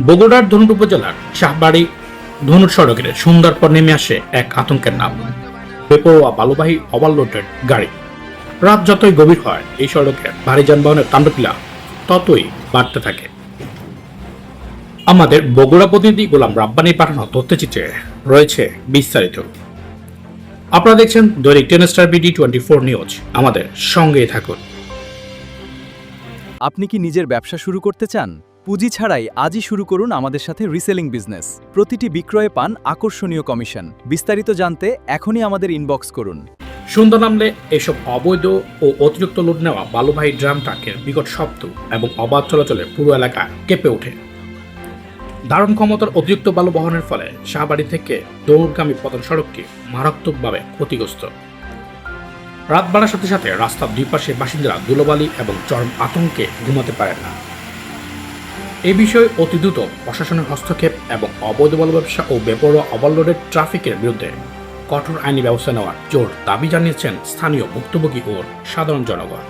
বগুড়ার ধনুট উপজেলার শাহবাড়ি ধনুট সড়কের সন্ধ্যার পর নেমে আসে এক আতঙ্কের নাম, বেপরোয়া বালুবাহী ওভারলোডেড গাড়ি। রাত যতই গভীর হয়, এই সড়কে ভারী যানবাহনের কাণ্ডক্রিয়া ততই বাড়তে থাকে। আমাদের বগুড়া প্রতিনিধি গোলাম রাব্বানি পাঠানো তথ্যচিত্রে রয়েছে বিস্তারিত। আপনারা দেখছেন দৈনিক 10 স্টার বিডি 24 নিউজ। আমাদের সঙ্গেই থাকুন। আপনি কি নিজের ব্যবসা শুরু করতে চান? পুঁজি ছাড়াই আজই শুরু করুন আমাদের সাথে রিসেলিং বিজনেস। প্রতিটি বিক্রয়ে পান আকর্ষণীয় কমিশন। বিস্তারিত জানতে এখনই আমাদের ইনবক্স করুন। সন্ধ্যা নামলে এসব অবৈধ ও অতিরিক্ত লোড নেওয়া বালুবাহী ড্রাম ট্রাকের বিকট শব্দ এবং অবাধ চলাচলে পুরো এলাকা কেঁপে ওঠে। দারুণ ক্ষমতার অতিরিক্ত বালু বহনের ফলে শাহবাড়ি থেকে দৌড়গামী প্রধান সড়কটি মারাত্মকভাবে ক্ষতিগ্রস্ত। রাত বাড়ার সাথে সাথে রাস্তার দুই পাশে বাসিন্দারা ধুলোবালি এবং চরম আতঙ্কে ঘুমাতে পারেন না। এই বিষয়ে অতি দ্রুত প্রশাসনের হস্তক্ষেপ এবং অবৈধ বালু ব্যবসা ও বেপরোয়া ওভারলোডেড ট্রাফিকের বিরুদ্ধে কঠোর আইনি ব্যবস্থা নেওয়ার জোর দাবি জানিয়েছেন স্থানীয় ভুক্তভোগী ও সাধারণ জনগণ।